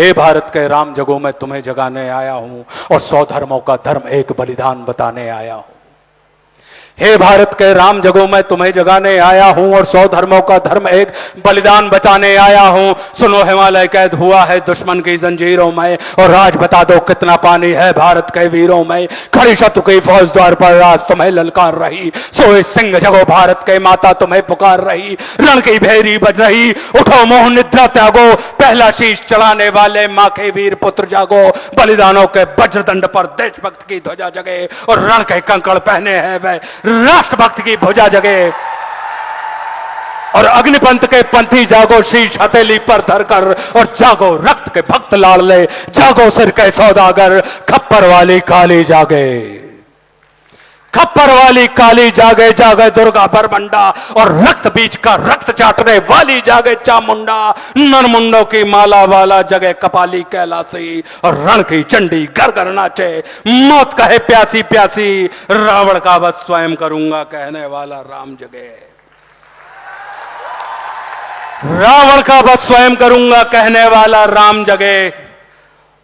हे भारत के राम जगो मैं तुम्हें जगाने आया हूं और 100 धर्मों का धर्म एक बलिदान बताने आया हूं। हे भारत के राम जगो मैं तुम्हें जगाने आया हूं और 100 धर्मों का धर्म एक बलिदान बताने आया हूं। सुनो हिमालय कैद हुआ है दुश्मन की जंजीरों में और राज बता दो कितना पानी है भारत के वीरों में। खड़ी शत्रु की फौज द्वार पर राज तुम्हें ललकार रही, सोए सिंह जगो भारत के माता तुम्हें पुकार रही। रण की भेरी बज रही, उठो मोह निद्रा त्यागो, पहला शीश चढ़ाने वाले मां के वीर पुत्र जागो। बलिदानों के वज्रदंड पर देशभक्त की ध्वजा जगे और रण के कंकड़ पहने हैं वे राष्ट्रभक्त की भुजा जगे। और अग्निपंथ के पंथी जागो, शीश हथेली पर धरकर और जागो रक्त के भक्त लाडले, जागो सिर के सौदागर, खप्पर वाली काली जागे, खप्पर वाली काली जागे, जागे दुर्गा बरबंडा और रक्त बीच का रक्त चाटने वाली जागे चामुंडा। नरमुंडों की माला वाला जगे कपाली कैलासी और रण की चंडी घर घर नाचे, मौत कहे प्यासी प्यासी, रावण का बस स्वयं करूंगा कहने वाला राम जगे। रावण का बस स्वयं करूंगा कहने वाला राम जगे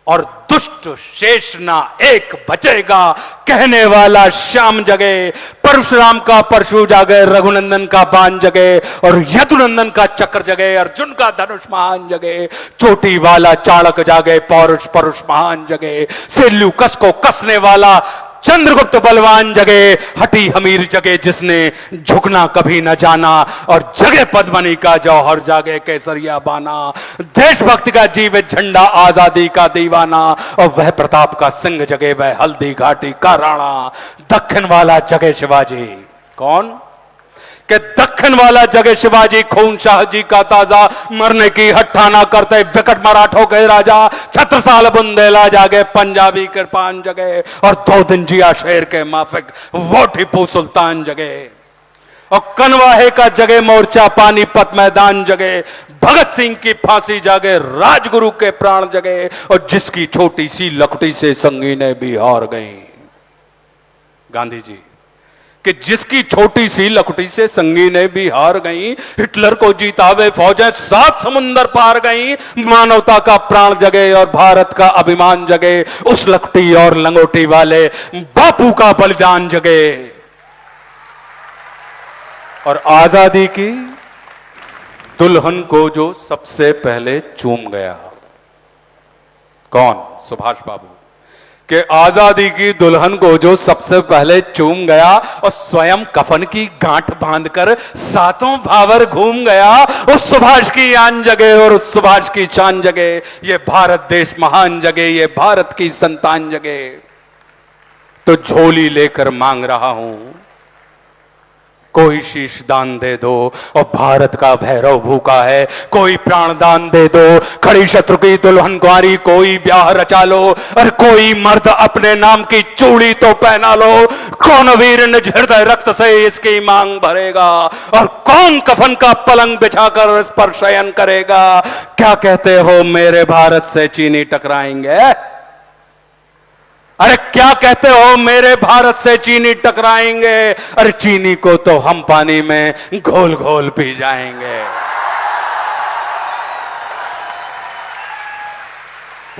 और दुष्ट शेष ना एक बचेगा कहने वाला श्याम जगे। परशुराम का परशु जागे, रघुनंदन का बाण जगे और यदुनंदन का चक्र जगे, अर्जुन का धनुष महान जगे। चोटी वाला चाणक जागे, पौरुष परुष महान जगे। सेल्यूकस को कसने वाला चंद्रगुप्त बलवान जगे। हटी हमीर जगे जिसने झुकना कभी न जाना और जगे पद्मनी का जौहर, जागे केसरिया बाना। देशभक्ति का जीवित झंडा, आजादी का दीवाना और वह प्रताप का सिंह जगे, वह हल्दी घाटी का राणा। दक्षिण वाला जगे शिवाजी, कौन कि दक्षिण वाला जगे शिवाजी, खून शाह जी का ताजा, मरने की हट्ठा ना करते विकट मराठों के राजा। छत्रसाल बुंदेला जागे, पंजाबी कृपान जगे और 2 दिन जिया शेर के माफिक वो टीपू सुल्तान जगे। और कनवाहे का जगे मोर्चा, पानीपत मैदान जगे, भगत सिंह की फांसी जागे, राजगुरु के प्राण जगे और जिसकी छोटी सी लकड़ी से संगीने भी हार गई। गांधी जी कि जिसकी छोटी सी लकुटी से संगीने भी हार गई, हिटलर को जीतावे फौजें 7 समुंदर पार गई। मानवता का प्राण जगे और भारत का अभिमान जगे, उस लकुटी और लंगोटी वाले बापू का बलिदान जगे। और आजादी की दुल्हन को जो सबसे पहले चूम गया, कौन? सुभाष बाबू कि आजादी की दुल्हन को जो सबसे पहले चूम गया और स्वयं कफन की गांठ बांधकर 7 भावर घूम गया। उस सुभाष की आन जगे और उस सुभाष की शान जगे। ये भारत देश महान जगे, ये भारत की संतान जगे। तो झोली लेकर मांग रहा हूं, कोई शीश दान दे दो और भारत का भैरव भूखा है, कोई प्राण दान दे दो। खड़ी शत्रु की दुल्हन कुंवारी, कोई ब्याह रचा लो और कोई मर्द अपने नाम की चूड़ी तो पहना लो। कौन वीर निज हृदय रक्त से इसकी मांग भरेगा और कौन कफन का पलंग बिछाकर इस पर शयन करेगा। क्या कहते हो मेरे भारत से चीनी टकराएंगे? अरे क्या कहते हो मेरे भारत से चीनी टकराएंगे? अरे चीनी को तो हम पानी में घोल घोल पी जाएंगे।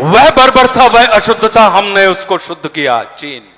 वह बर्बरता, वह अशुद्धता, हमने उसको शुद्ध किया। चीन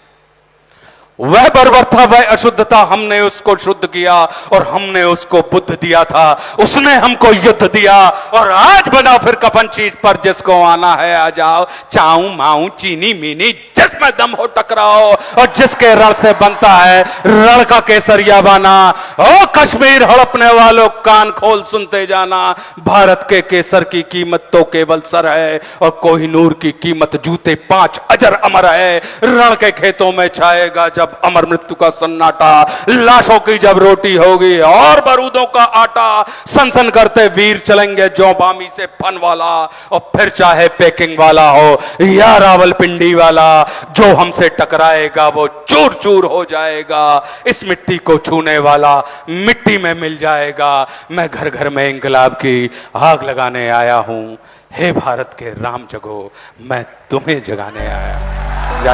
वह बर्बर था, वह अशुद्धता, हमने उसको शुद्ध किया और हमने उसको बुद्ध दिया था। उसने हमको युद्ध दिया और आज बना फिर कफन चीज पर जिसको आना है आ जाओ। चाऊ माऊ चीनी मीनी जिसमें दम हो टकराओ और जिसके रण से बनता है रण का केसरिया बाना। ओ कश्मीर हड़पने वालों कान खोल सुनते जाना, भारत के केसर की कीमत तो केवल सर है और कोहिनूर की कीमत जूते 5 अजर अमर है। रण के खेतों में छाएगा जब अमर मृत्यु का सन्नाटा, लाशों की जब रोटी होगी और बारूदों का आटा। सनसन करते वीर चलेंगे जो बामी से फन वाला और फिर चाहे पैकिंग वाला हो या रावलपिंडी वाला, जो हमसे टकराएगा वो चूर चूर हो जाएगा। इस मिट्टी को छूने वाला मिट्टी में मिल जाएगा। मैं घर घर में इंकलाब की आग लगाने आया हूं। हे भारत के राम जगो, मैं तुम्हें जगाने आया।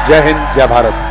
जय हिंद, जय भारत।